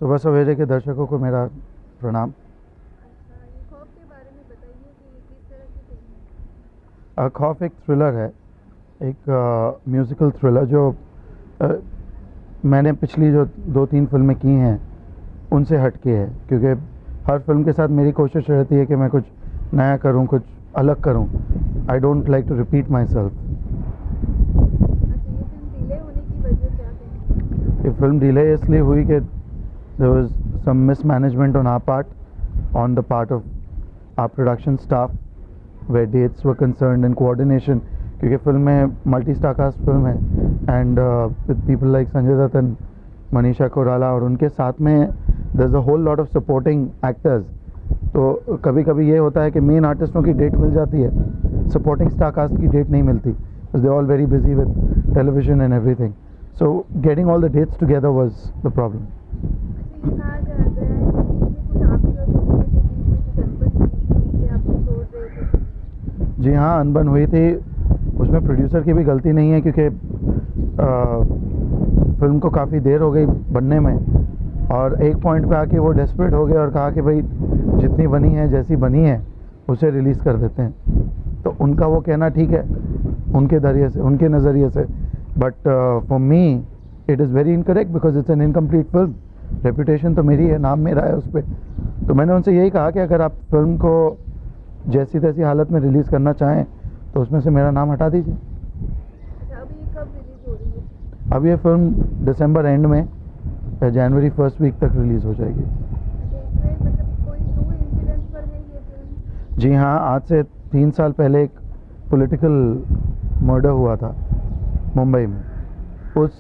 सुबह सवेरे के दर्शकों को मेरा प्रणाम। अच्छा, ये खौफ के बारे में बताइए कि ये किस तरह की फिल्म है। खौफ एक थ्रिलर है, एक म्यूज़िकल थ्रिलर जो अ, मैंने पिछली जो 2-3 फ़िल्में की हैं उनसे हट के है, क्योंकि हर फिल्म के साथ मेरी कोशिश रहती है कि मैं कुछ नया करूं, कुछ अलग करूं। I don't like to repeat myself. अच्छा, ये फिल्म डिले होने की वजह क्या कहेंगे। ये फिल्म डिले इसलिए हुई कि there was some mismanagement on our part, on the part of our production staff, where dates were concerned and coordination, क्योंकि फिल्म में मल्टी स्टार कास्ट फिल्म है and with people like Sanjay Dutt and Manisha Koirala, और उनके साथ में there is a whole lot of supporting actors. तो कभी कभी ये होता है कि मेन आर्टिस्टों की डेट मिल जाती है, सपोर्टिंग स्टार कास्ट की डेट नहीं मिलती, they all very busy with television and everything. So getting all the dates together was the problem. अच्छा, ये कहा गया है कि बीच में कुछ आपके और भूमिका के बीच में कुछ अनबन हुई थी, इसलिए आप छोड़ रहे थे। जी हाँ, अनबन हुई थी। उसमें प्रोड्यूसर की भी गलती नहीं है, क्योंकि फिल्म को काफ़ी देर हो गई बनने में, और एक पॉइंट पे आके वो डेस्परेट हो गए और कहा कि भाई जितनी बनी है, जैसी बनी है, उसे रिलीज़ कर देते हैं। तो उनका वो कहना ठीक है, उनके दरिए से, उनके नज़रिए से, but for me it is very incorrect because it's an incomplete film. Reputation तो मेरी है, नाम मेरा है उस पर। तो मैंने उनसे यही कहा कि अगर आप फिल्म को जैसी तैसी हालत में रिलीज़ करना चाहें तो उसमें से मेरा नाम हटा दीजिए। अच्छा, अभी ये कब रिलीज हो रही है। अब ये फिल्म दिसंबर एंड में या जनवरी फर्स्ट वीक तक रिलीज़ हो जाएगी। अच्छा, इसमें मतलब कोई ट्रू इंसिडेंट पर है ये फिल्म। जी हाँ, आज से 3 साल पहले एक पॉलिटिकल मर्डर हुआ था मुंबई में। उस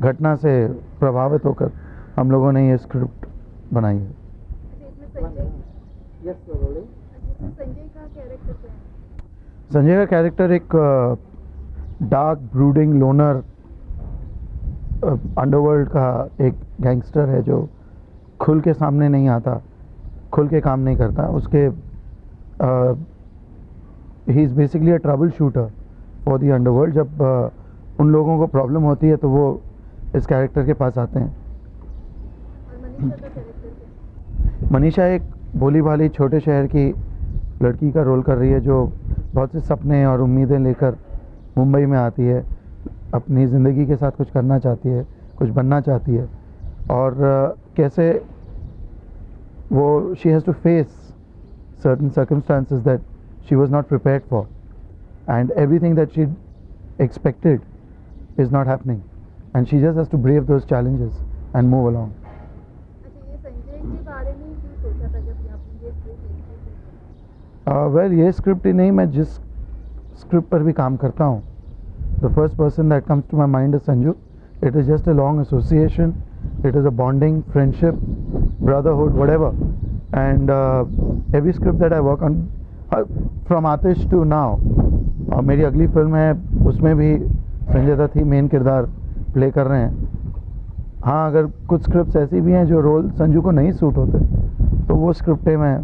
घटना से प्रभावित होकर हम लोगों ने ये स्क्रिप्ट बनाई है। अच्छा, इसमें संजय अच्छा, इसमें संजय का कैरेक्टर क्या है। संजय का कैरेक्टर एक डार्क ब्रूडिंग लोनर अंडरवर्ल्ड का एक गैंगस्टर है जो खुल के सामने नहीं आता, खुल के काम नहीं करता। उसके he is basically a trouble shooter for the underworld. जब उन लोगों को प्रॉब्लम होती है तो वो इस कैरेक्टर के पास आते हैं। और मनीषा का कैरेक्टर क्या है। मनीषा एक भोली भाली छोटे शहर की लड़की का रोल कर रही है, जो बहुत से सपने और उम्मीदें लेकर मुंबई में आती है, अपनी ज़िंदगी के साथ कुछ करना चाहती है, कुछ बनना चाहती है, और कैसे वो she has to face certain circumstances that she was not prepared for, and everything that she expected is not happening, and she just has to brave those challenges and move along. अच्छा, ये संजय के बारे में ही क्यों सोचा था जब आपने ये स्क्रिप्ट लिखी थी। वेल ये स्क्रिप्ट ही नहीं, मैं जिस स्क्रिप्ट पर भी काम करता हूँ, the first person that comes to my mind is Sanju. It is just a long association, it is a bonding, friendship, brotherhood, whatever. And every script that I work on, from Atish to now, मेरी अगली film है उसमें भी संजय दत्त ही main किरदार play कर रहे हैं। हाँ, अगर कुछ स्क्रिप्ट्स ऐसी भी हैं जो रोल संजू को नहीं सूट होते तो वो स्क्रिप्टें मैं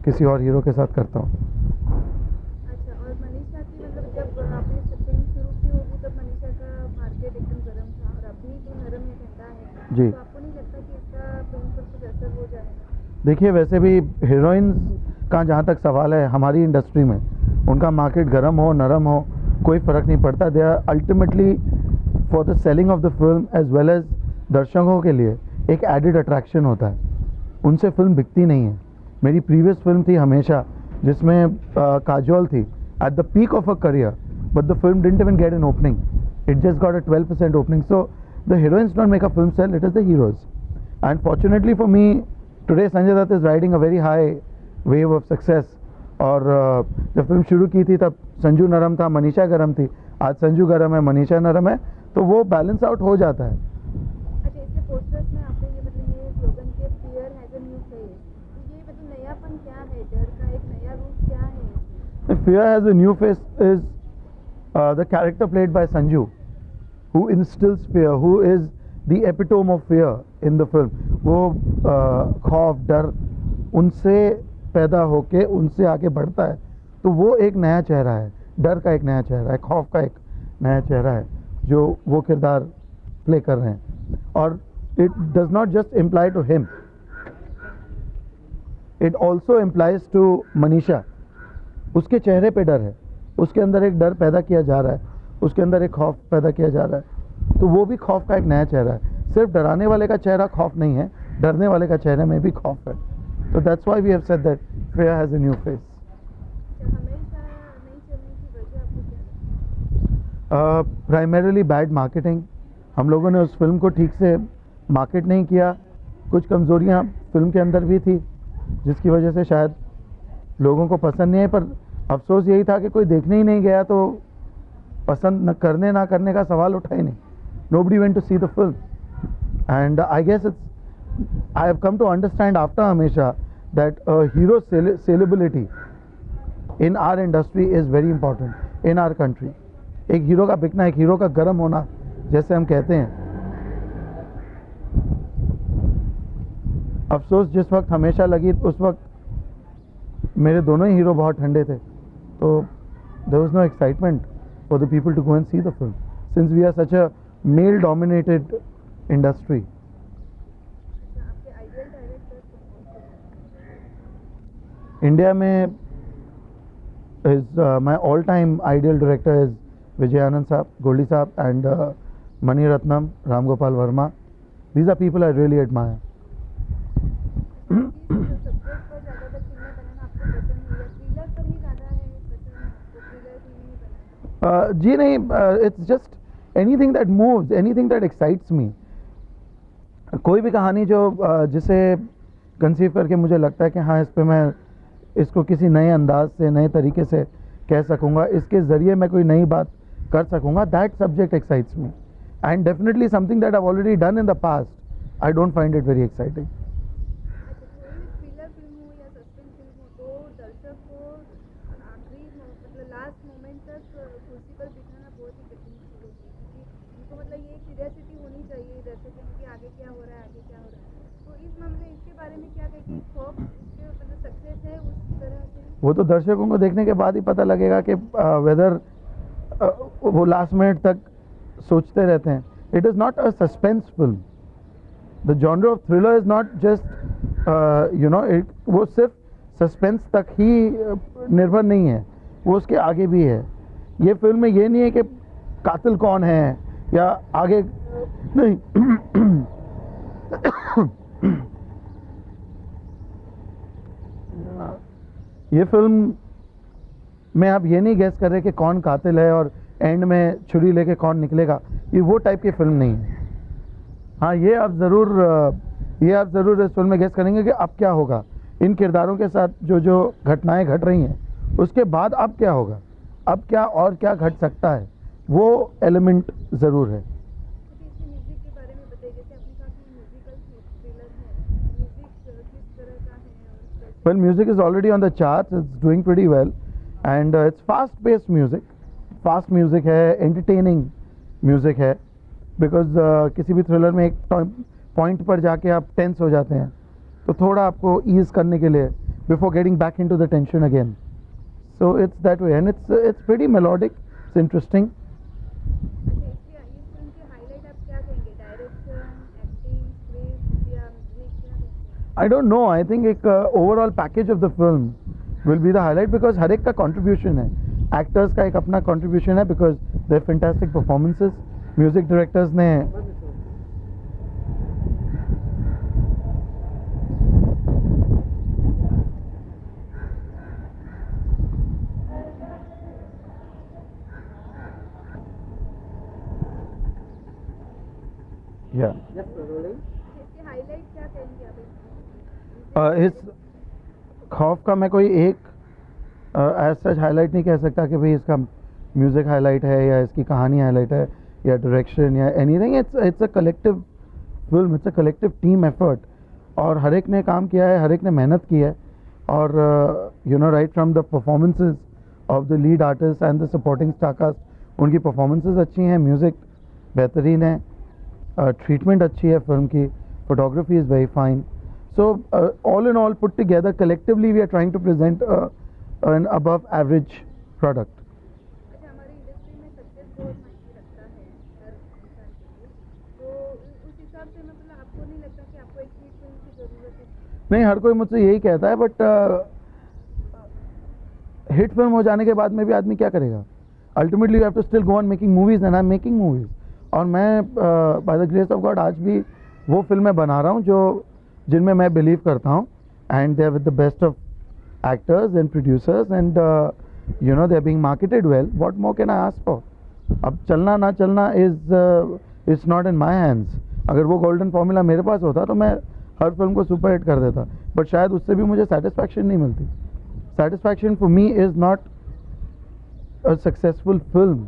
किसी और हीरो के साथ करता हूँ। अच्छा, और मनीषा की मतलब जब आपने फिल्म शुरू की होगी तब मनीषा का मार्केट एकदम गर्म था और अभी तो नरम या ठंडा है, जी। तो आपको नहीं लगता कि इसका फिल्म पर कुछ असर हो जाएगा। देखिए, वैसे भी हीरोइंस का जहाँ तक सवाल है, हमारी इंडस्ट्री में उनका मार्केट गर्म हो नरम हो कोई फ़र्क नहीं पड़ता। They are ultimately for the selling of the film as well as दर्शकों के लिए एक एडिड अट्रैक्शन होता है। उनसे फिल्म बिकती नहीं है। मेरी प्रीवियस फिल्म थी हमेशा, जिसमें काजोल थी at the peak of a career, but the film didn't even get an opening, it just got a 12% opening. So the heroines don't make a film sell, it is the heroes. And fortunately for me today Sanjay Dutt is riding a very high wave of success. और जब film शुरू की थी तब संजू नरम था, मनीषा गरम थी। आज संजू गरम है, मनीषा नरम है, तो वो बैलेंस आउट हो जाता है। अच्छा, इसके पोस्टर्स में आपने ये मतलब ये स्लोगन के fear has a new face, तो ये मतलब नयापन क्या है, डर का एक नया रूप क्या है। Fear has a new face is the character played by Sanju, who instills fear, who is the epitome of fear in the film. वो खौफ, डर उनसे पैदा होके उनसे आगे बढ़ता है, तो वो एक नया चेहरा है, डर का एक नया चेहरा है, खौफ का एक नया चेहरा है जो वो किरदार प्ले कर रहे हैं। और it does not just imply to him, it also implies to Manisha. उसके चेहरे पे डर है, उसके अंदर एक डर पैदा किया जा रहा है, उसके अंदर एक खौफ पैदा किया जा रहा है, तो वो भी खौफ का एक नया चेहरा है. सिर्फ डराने वाले का चेहरा खौफ नहीं है, डरने वाले का चेहरे में भी खौफ है. तो that's why we have said that Freya has a new face. हमेशा नहीं चलने की वजह आपको क्या लगता है? Primarily bad marketing. हम लोगों ने उस फिल्म को ठीक से मार्केट नहीं किया. कुछ कमज़ोरियाँ फिल्म के अंदर भी थी जिसकी वजह से शायद लोगों को पसंद नहीं है, पर अफसोस यही था कि कोई देखने ही नहीं गया, तो पसंद न करने का सवाल उठा ही नहीं. Nobody went to see the film, and I guess I have come to understand after Hamesha that hero saleability in our industry is very important in our country. एक हीरो का बिकना, एक हीरो का गर्म होना जैसे हम कहते हैं. अफसोस जिस वक्त हमेशा लगी उस वक्त मेरे दोनों ही हीरो बहुत ठंडे थे, तो there was no excitement for the people to go and see the film since we are such a male dominated industry. अच्छा, आपके आइडियल डायरेक्टर इंडिया में is my all time ideal director is Vijay Anand Saab, Goldie Saab, and Mani Ratnam, Ram Gopal Verma. These are people I really admire. Subject पर ज़्यादातर फिल्में बनाना आपको पसंद है या थ्रिलर पर ही ज़्यादा है पसंद? आपको थ्रिलर फिल्म ही बनाना? जी नहीं, it's just anything that moves, anything that excites me. कोई भी कहानी जो जिसे कंसीव करके मुझे लगता है कि हाँ इस पे मैं इसको किसी नए अंदाज से, नए तरीके से कह सकूँगा, इसके ज़रिए मैं कोई नई बात कर सकूँगा, that subject excites me. And definitely something that I already done in the past, I don't find it very exciting. अच्छा, कोई थ्रिलर फिल्म हो या सस्पेंस फिल्म हो तो दर्शक को आखिरी मतलब लास्ट मोमेंट तक कुर्सी पर बिठाना बहुत ही कठिन चीज़ होती है, क्योंकि उनको मतलब ये क्यूरियोसिटी होनी चाहिए दर्शकों की कि आगे क्या हो रहा है, आगे क्या हो रहा है. तो इस मामले इसके बारे में क्या कहेंगे? खौफ इसके मतलब सक्सेस है उस तरह से? वो तो दर्शकों को देखने के बाद ही पता लगेगा कि वेदर वो लास्ट मिनट तक सोचते रहते हैं. It is not a suspense film. The genre of thriller is not just you know, वो सिर्फ सस्पेंस तक ही निर्भर नहीं है, वो उसके आगे भी है. ये फिल्म में ये नहीं है कि कातिल कौन है या आगे नहीं. ये फिल्म में आप ये नहीं गैस कर रहे कि कौन कातिल है और एंड में छुरी लेके कौन निकलेगा. ये वो टाइप की फिल्म नहीं है. हाँ, ये आप ज़रूर इस फिल्म में गैस करेंगे कि अब क्या होगा, इन किरदारों के साथ जो जो घटनाएं घट रही हैं उसके बाद अब क्या होगा, अब क्या और क्या घट सकता है, वो एलिमेंट ज़रूर है. इसके म्यूजिक के बारे में बताइए. जैसे आपने कहा कि म्यूजिकल थ्रिलर है, म्यूजिक किस तरह का है और कैसे? Well, music is already on the charts. It's doing pretty well, and it's fast-paced music. Fast music है, entertaining music है, because किसी भी thriller में एक point पर जाके आप tense हो जाते हैं, तो थोड़ा आपको ease करने के लिए before getting back into the tension again. So it's that way, and it's pretty melodic. It's interesting. अच्छा, इस फिल्म के हाईलाइट आप क्या कहेंगे? डायरेक्शन, एक्टिंग, स्क्रिप्ट या म्यूजिक, क्या कहेंगे? I don't know. I think एक overall package of the film will be the highlight because हर एक का contribution है. Actors का एक अपना contribution है because they're fantastic performances. Music directors ने yeah. इसके हाईलाइट क्या कहेंगे आप? इस खौफ का मैं कोई एक एज सच हाईलाइट नहीं कह सकता कि भाई इसका म्यूज़िक हाईलाइट है या इसकी कहानी हाईलाइट है या डायरेक्शन या anything. It's a collective film, it's a collective team effort, और हर एक ने काम किया है, हर एक ने मेहनत की है. और you know, right from the performances of the lead artist and the supporting star cast, उनकी परफॉर्मेंसेस अच्छी हैं, म्यूज़िक बेहतरीन है, ट्रीटमेंट अच्छी है फिल्म की, photography is very fine. So all in all put together, collectively we are trying to present an above average product. अच्छा, हमारी इंडस्ट्री में सक्सेस बहुत मायने रखता है हर इंसान के लिए, तो उस हिसाब से मतलब आपको नहीं लगता कि आपको एक हिट फिल्म की ज़रूरत है? नहीं, हर कोई मुझसे यही कहता है, बट हिट फिल्म हो जाने के बाद में भी आदमी क्या करेगा? Ultimately you have to still go on making movies and I am making movies. और मैं by the grace of God आज भी वो फिल्में बना रहा हूँ जो जिनमें मैं बिलीव करता हूँ, and they are with the best of actors and producers, and you know, they're being marketed well. What more can I ask for? अब चलना ना चलना is not in my hands. अगर वो गोल्डन फॉर्मूला मेरे पास होता तो मैं हर फिल्म को सुपर हिट कर देता, बट शायद उससे भी मुझे सेटिस्फैक्शन नहीं मिलती। Satisfaction for me is not a successful film,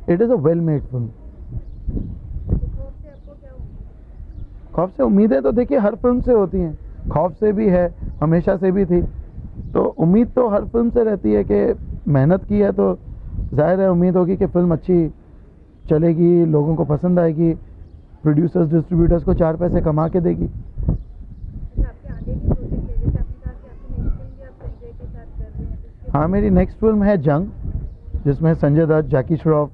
it is a well made film. तो खौफ से आपको क्या उम्मीद? खौफ से उम्मीदें तो देखिए हर फिल्म से होती हैं, खौफ से भी है, हमेशा से भी थी। तो उम्मीद तो हर फिल्म से रहती है कि मेहनत की है तो जाहिर है उम्मीद होगी कि फिल्म अच्छी चलेगी, लोगों को पसंद आएगी, प्रोड्यूसर्स डिस्ट्रीब्यूटर्स को 4 पैसे कमा के देगी। अच्छा, आपके आगे के प्रोजेक्ट है, जैसे आपने कहा कि आपकी नेक्स्ट फिल्म भी आप संजय के साथ कर रहे हैं, तो उसके हाँ, मेरी नेक्स्ट फिल्म है जंग, जिसमें संजय दत्त, जैकी श्रॉफ,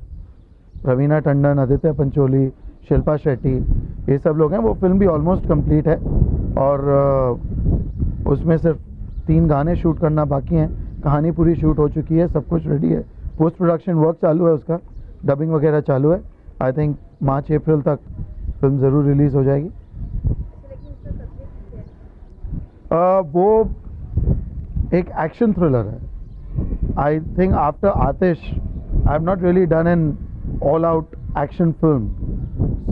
रवीना टंडन, आदित्य पंचोली, शिल्पा शेट्टी, ये सब लोग हैं। वो फिल्म भी ऑलमोस्ट कंप्लीट है और उसमें सिर्फ 3 गाने शूट करना बाकी हैं। कहानी पूरी शूट हो चुकी है, सब कुछ रेडी है, पोस्ट प्रोडक्शन वर्क चालू है, उसका डबिंग वगैरह चालू है। आई थिंक मार्च अप्रैल तक फिल्म ज़रूर रिलीज़ हो जाएगी। अच्छा, लेकिन उसका सब्जेक्ट क्या है? वो एक एक्शन थ्रिलर है। I think after Aatish I have not really done an all out action film,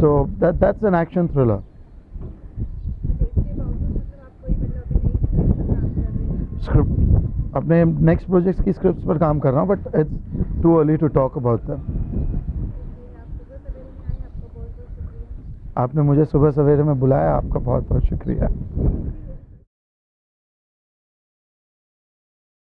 so that's an action thriller. अच्छा, इसके बावजूद मतलब आप कोई मतलब अभी नई फिल्म पर काम कर रहे हैं? स्क्रिप्ट अपने नेक्स्ट प्रोजेक्ट्स की स्क्रिप्ट्स पर काम कर रहा हूँ, but it's too early to talk about them. Okay, आप सुबह सवेरे में आए, आपका बहुत बहुत शुक्रिया। आपने मुझे सुबह सवेरे में बुलाया, आपका बहुत बहुत शुक्रिया।